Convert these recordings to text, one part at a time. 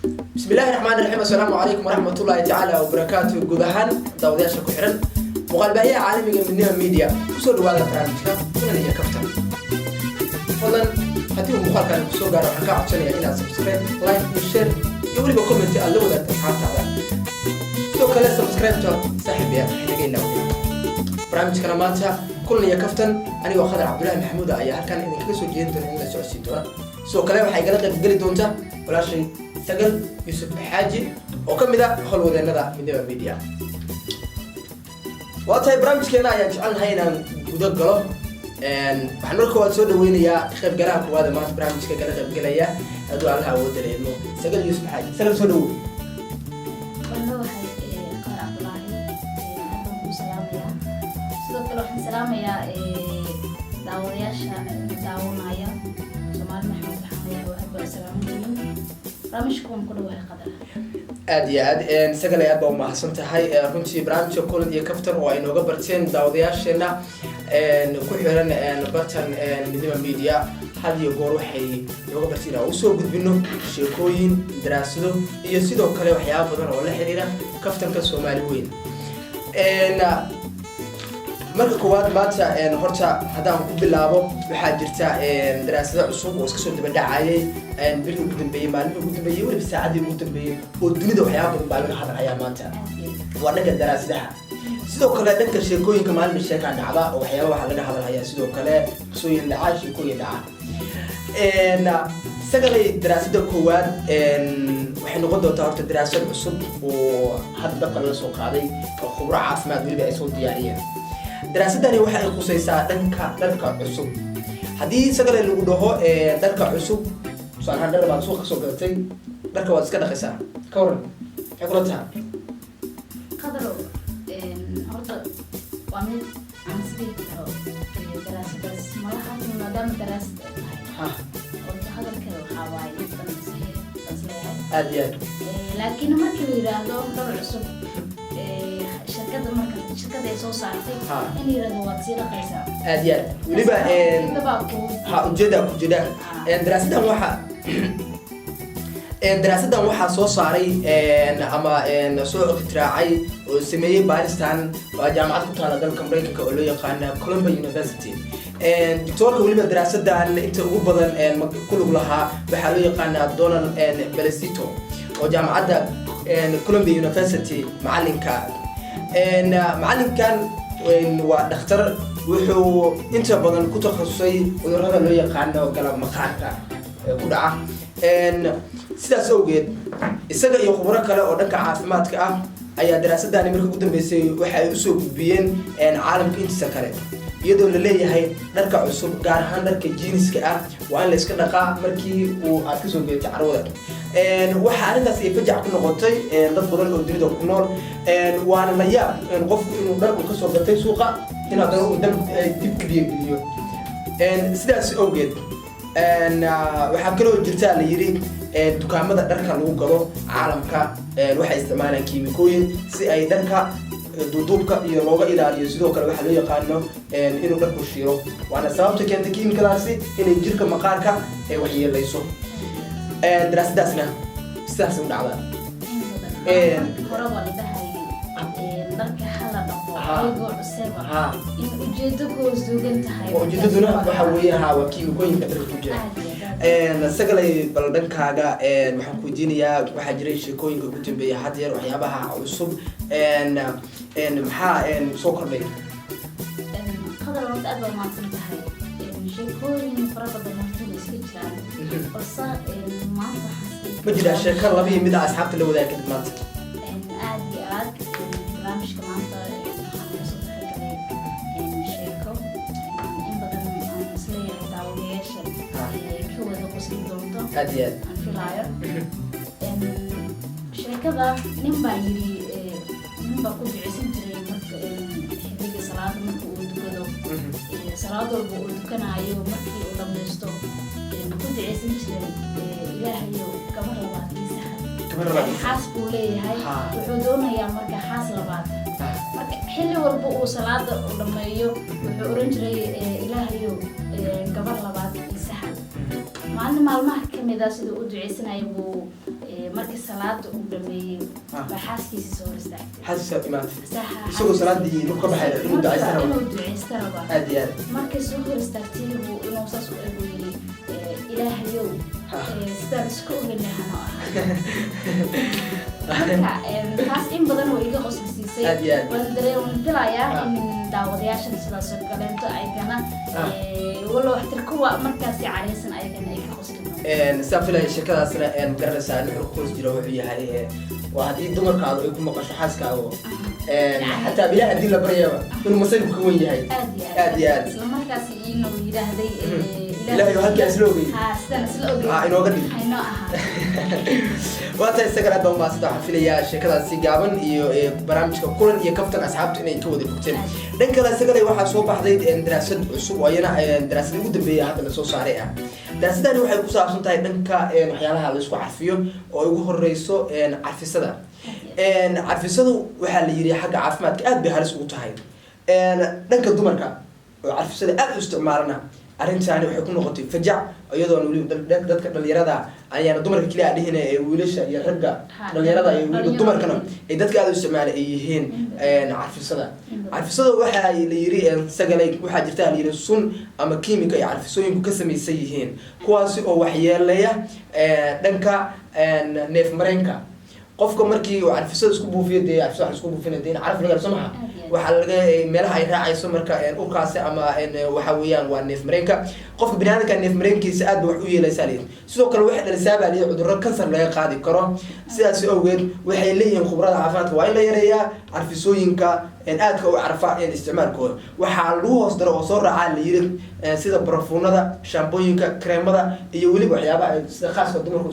بسم الله الرحمن الرحيم. السلام عليكم ورحمة الله تعالى وبركاته. جودهان داودياش كحرن مقالبة عالمية من نيو ميديا وصل وهذا برنامجنا كنا نيجي كفتة فضلا هتيجوا مقال كان بسوق على حكاية عشان يجينا سبسكرايب لايك وشير يقولي بكومنت اللي وده تفهم تعالى سو كلا سبسكرايب تو صاحب يا إحنا جينا برنامج كلاماتها كلنا نيجي كفتة أنا وخضر عبد الله محمود أيها كان إنك كسر جينتون إنك سوسيتورا سو كلام حيقلق قلت دونتا ولا شيء سجل يوسف حاجي وكم ذا خلوا ذا نذا من دوا ميديا وقتها برامج كنا يجعلنا هنا وده قلب وحنركوا واتسود وينيا خير قلق وهذا ما برامج كنا خير قليا أدو على هوا ودري إنه سجل يوسف حاجي سجل سودو والله قال عبد الله عليكم السلام يا صدق الله السلام يا داوياش داونا يا سمال محمد الحمية وحب السلام عليكم برامجكم كله قدر aad iyo aad isaga la aad baa u mahadsan tahay runtii barnaamijka kulan iyo kaftan oo ay nooga barteen daawadayaasheena ku xiran bartan midnimo media had iyo goor waxay nooga barteen oo soo gudbino sheekooyin daraasado iyo sidoo kale waxyaabo badan oo la xiriira kaftanka Soomaali weyn marka koowaad maanta horta hadaan ku bilaabo waxa jirta daraasado cusub oo iska soo daba dhacayay bil ugu dambeeyay maalin ugu dambeeyay waliba saacadii ugu dambeeyay oo dunida waxyaabo badan baa laga hadlayaa maanta waa dhanka daraasadaha sidoo kale dhanka sheekooyinka maalin sheeka dhacda oo waxyaabo waxa laga hadlayaa sidoo kale qisooyin dhaca sheekooyin dhaca sagalay daraasada koowaad waxay noqon doontaa horta daraasad cusub oo hadda la soo qaaday oo khubaro caafimaad waliba ay soo diyaariyeen daraasadani waxa ay khusaysaa dharka cusub haddii sagale lagu dhaho dharka cusub saan dhar baad suuqa soo gadatay dharka waad iska dhaqaysaa ka waran maxay kula tahay qadaro horta waa mid aan sidii karo daraasadaas malaha maadaama daraasad ha horta hadalkeeda waxaa waaye intan saas leeyahay aad iyo aad laakiin markii la yiraahdo dhar cusub shirkada ay soo saartay in yiraahdo waad sii dhaqaysaa aad iyo aad waliba ha ujeeda ku jira daraasadan waxaa soo saaray ama soo ikhtiiraacay oo sameeyay baaristan waa jaamacad ku taala dalka Mareykanka oo loo yaqaan Columbia University doctorka waliba daraasadan inta ugu badan ku lug lahaa waxaa loo yaqaan Donald Belesito oo jaamacadda Columbia University macalinka macalinkan waa dhakhtar wuxuu inta badan ku takhasusay cudurrada loo yaqaan galab maqaarka ku dhaca sidaas awgeed isaga iyo khubaro kale oo dhanka caafimaadka ah ayaa daraasadani markii ugu dambeysay waxa ay u soo gudbiyeen caalamka intiisa kale iyadoo la leeyahay dharka cusub gaar ahaan dharka jeaniska ah waa in la iska dhaqaa markii uu aad ka soo geeyay carwada waxa arintaas ay fajac ku noqotay dad badan oo dunida ku nool waana la yaab qofku inuu dhar ka soo gatay suuqa inuu dib geliyo sidaas awgeed waxaa kaloo jirta la yiri dukaamada dharka lagu gado caalamka waxay isticmaalaan kiimikooyin si ay dharka duuduubka iyo looga ilaaliyo sidoo kale waxa loo yaqaano inuu dharku shiiro waana sababta keenta kiimikadaasi inay jirka maqaarka ay waxyeelayso daraasadaasna sidaas u dhacdaa hore waa lidahay dharka hala dhaqo ayagoo cusub in ujeedo goos dugan tahay ujeedaduna waxa weeye waa kiimikooyinka dharka ku jira sagalay bal dhankaaga waxaan ku weydiinayaa waxaa jiray sheekooyinka ugu dambeeyay had yeer waxyaabaha cusub maxaa soo kordhay qadar waqti aad baa mahadsan tahay sheekooyin fara badan markii iska jiraan balse maanta ma jiraa sheeko laba iyo mid asxaabta la wadaagi kadib maanta aad iyo aad barnaamijka maanta waxaan kusoo talagalay sheeko in badan aan isleeyahay daawadayaasha ka wada qosli doonto aad iyo aad aan filaayo sheekada nin baa yiri nin baa ku duceysan jiray marka xilliga salaada marka uu dukado salaad walba uu dukanayo markii uu dhammaysto ku duceysan jiray ilaahayow gabar labaad xaas buu leeyahay wuxuu doonayaa marka xaas labaad marka xilli walba uu salaada u dhammeeyo wuxuu oran jiray ilaahayow gabar labaad isaxan maalin maalmaha kamid ah sida uu duceysanayay buu markii salaada uu dhameeyay baa xaaskiisa soo istaagtay xaaskiisa imaatay isagoo salaadii inuu ka baxay inuu ducaysto raba aad iyo aad markii soo hor istaagtay inuu saas u eego yiri ilaahayow sidaan isku ognaahano taas in badan oo iga qoslaysiisay waan dareemayaa in daawadayaashan sidaas oo kaleento aygana walo waxtar kuwa markaasi careysan aygana ay ka qoslayaan saafilay shirkadaasna garanaysaa inuu qoys jiro wuxuu yahay waa haddii dumarkaadu ay ku maqasho xaaskaago xataa bilaha haddii la baryaba inuu masaygu ka wen yahay aad iyo aad isla markaasi inuu yidhaahday ilaahay halkaa isla ogey sidaan isla ogey inooga dhig inoo ahaa waata isagana aad baan umaasanta waxaan filayaa sheekadaasi gaaban iyo barnaamijka kulan iyo kaftan asxaabtu inay ka wada fogteen dhan kale isagana waxaa soo baxday daraasad cusub oo iyana daraasadii ugu dambeeya hadda lasoo saaray ah daraasadani waxay ku saabsan tahay dhanka waxyaalaha la isku carfiyo oo ugu horeyso carfisada carfisadu waxaa la yiri xagga caafimaadka aad bay halis ugu tahay dhanka dumarka oo carfisada aad u isticmaalana arrintaani waxay ku noqotay fajac iyadoo wali dadka dhalinyarada ayaana dumarka kaliya dhihina ee wiilasha iyo ragga dhalinyarada iyo waliba dumarkana ay dadka aad u isticmaala ay yihiin carfisada waxa la yiri sagalay waxaa jirta la yiri sun ama kiimika ay carfisooyinku ka samaysan yihiin kuwaasi oo waxyeelaya dhanka neef mareenka qofka markii uu carfisada isku buufiyo dee carfisada isku buufina dee carf laga samaha waxa laga meelaha ay raacayso marka urkaasi ama waxa weeyaan waa neef mareenka qofka bini'aadamka neef mareenkiisa aad wax u yeelaysaa leeyahay sidoo kale waxa dhalisaa baa leeyahay cudurro kansar laga qaadi karo sidaas awgeed waxay leeyihiin khibrada caafimaadka waa in la yareeyaa carfisooyinka aadka u carfa isticmaalkooda waxaa lagu hoos daro oo soo raacaa la yiri sida barafuunada shaambooyinka kreemada iyo weliba waxyaabaha sida khaaska dumarku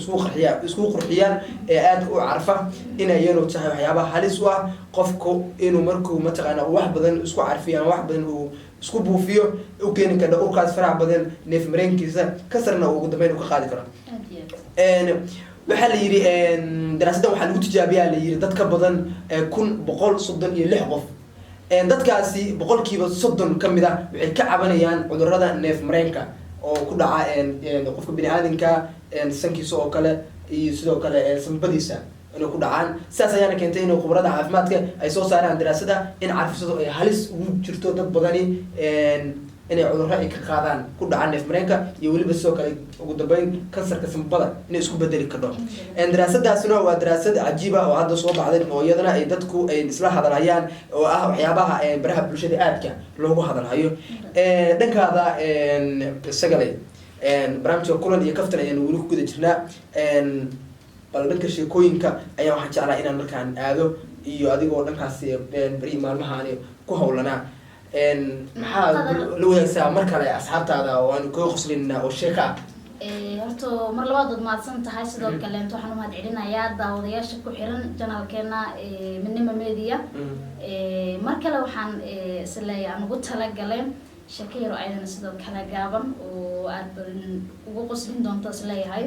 isku qurxiyaan ee aadka u carfa inay iyanu tahay waxyaabaha halis u ah qofku inuu markuu mataqaana wax badan isku carfiyo ama wax badan uu isku buufiyo u keeni kara urkaas faraha badan neef mareenkiisa kasarna ugu dambeyn ka qaadi karo waxaa la yiri daraasadan waxaa lagu tijaabiyaa la yiri dad ka badan 136 qof dadkaasi boqolkiiba 30 kamid ah waxay ka cabanayaan cudurrada neef mareenka oo ku dhaca qofka bini'aadamka sankiisa oo kale iyo sidoo kale sanbadiisa inay ku dhacaan sidaas ayaana keentay in khibrada caafimaadka ay soo saaraan daraasada in carfisadu ay halis ugu jirto dad badani inay cudurro ay ka qaadaan ku dhacaan neef mareenka iyo weliba sidoo kale ugu dambeyn kansarka sanbada inay isku bedeli karto daraasadaasina waa daraasad cajiiba oo hadda soo baxday oo iyadana ay dadku ay isla hadalhayaan oo ah waxyaabaha baraha bulshada aadka loogu hadalhayo dhankaada sagalay barnaamijka kulan iyo kaftan ayaan weli ku guda jirnaa bal dhanka sheekooyinka ayaa waxaan jeclaa inaan markaan aado iyo adigoo dhankaasi beri maalmahaani ku hawlanaa maxaa la wadaagsaa mar kale asxaabtaada oo aanu kaga qoslina oo sheeka horta mar labaad mahadsan tahay sidoo kale waxaan u mahad celinayaa daawadayaasha ku xiran channelkeena Midnimo Media mar kale waxaan isleeyahay aan ugu talagaleen sheeko yar oo aydan sidoo kale gaaban oo aad badan ugu qoslin doonto isleeyahay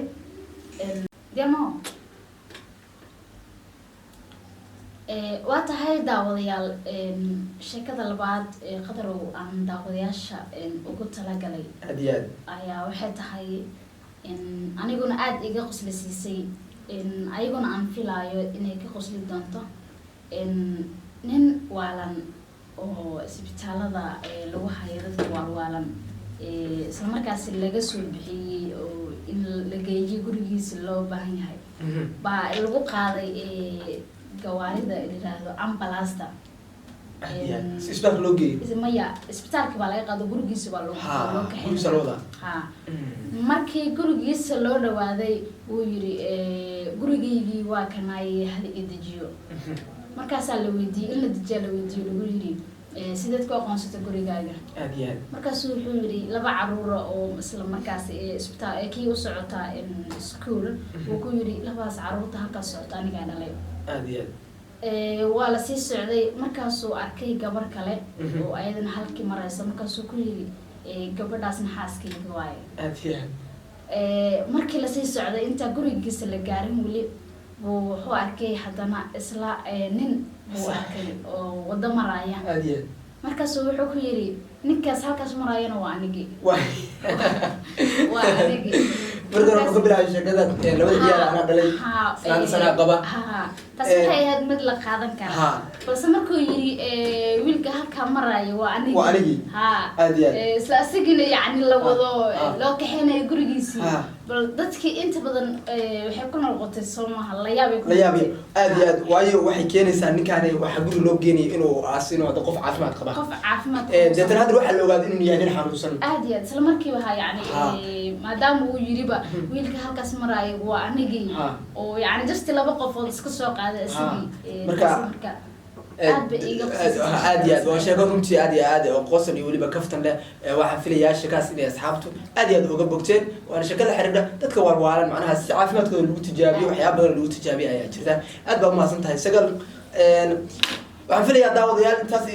demo waa tahay daawadayaal sheekada labaad qadarow aan daawadayaasha ugu talagalay ayaa waxay tahay aniguna aad iga qoslisiisay ayaguna aan filaayo inay ka qosli doonto nin waalan oo isbitaalada lagu hayo dadka waalwaalan isla markaasi laga soo bixiyey oo in la geeyo gurigiisa loo baahan yahay baa lagu qaaday gawaarida yiraahdo ambulance isbitaalka loo geeyay maya isbitaalka baa laga qaado gurigiisa baa loo kaxeeyay markii gurigiisa loo dhawaaday uu yiri gurigeygii waa kanay hal idajiyo markaasaa la weydiiyay in la dejiyo la weydiiyo lagu yiri sideed ku aqoonsata gurigaaga markaas wuxuu yiri laba caruur oo isla markaas isbitaal kii u socota school uu ku yiri labaas caruurta halkaas socota aniga dhalay waa la sii socday markaasuu arkay gabar kale oo ayadana halkii maraysa markaasuu ku yiri gabadhaasna xaaskayga waaye markii la sii socday inta gurigiisa la gaarin wali wuxuu arkay haddana isla nin buu arkay oo wada maraya markaasuu wuxuu ku yiri ninkaas halkaas marayana waa anigi waa anigi markaan uga bilaabay sheekada labada ciyaar ana dhalay sana qaba taas waxay ahayd mid la qaadan kara balse markuu yiri wiilka halka marayo waa anigi isla asigina yani la wado loo kaxeenay gurigiisii bal dadkii inta badan waxay ku noqotay Soomaha la yaab aad waayo waxay keenaysaa ninkaan waxa guri loo geenay inuu aasino wada qof caafimaad qaba dadana hadda waxa la ogaaday inuu yahay nin xanuunsan aad isla markii waxa yani maadaama uu yiriba wiilka halkaas marayo waa anigi oo yani just laba qof oo iska soo qaaday asigii marka aad waa sheeko runtii aad oo qosan iyo waliba kaftan leh waxaan filayaa sheekaas inay asxaabtu aad uga bogteen waana sheeko la xiriirda dadka walwaalan macnaha si caafimaadkooda lagu tijaabiyo waxyaabo badan lagu tijaabiyo ayaa jirta aad baa u mahadsan tahay sagal waxaan filayaa daawadayaal intaas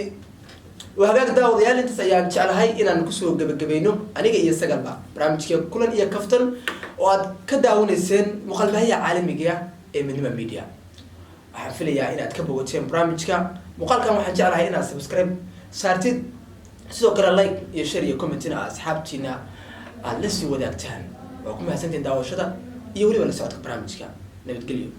وهاجاك داود يا أنت سياق على هاي إن أنا كسر جبينه أنا جاي يسجل بقى برامج كلن يكفتن وعد كداون السن مخالفة هي عالمي جا من الميديا حفلة يا إن أتكبر وتشين برامج كا مقال كم واحد على هاي إن سبسكرايب صارتين سوكر لايك يشير يكومنتنا أصحابتنا لسه وذاك تان وكم هسنتين داود شذا يولي ولا ساعتك برامج كا نبتقليو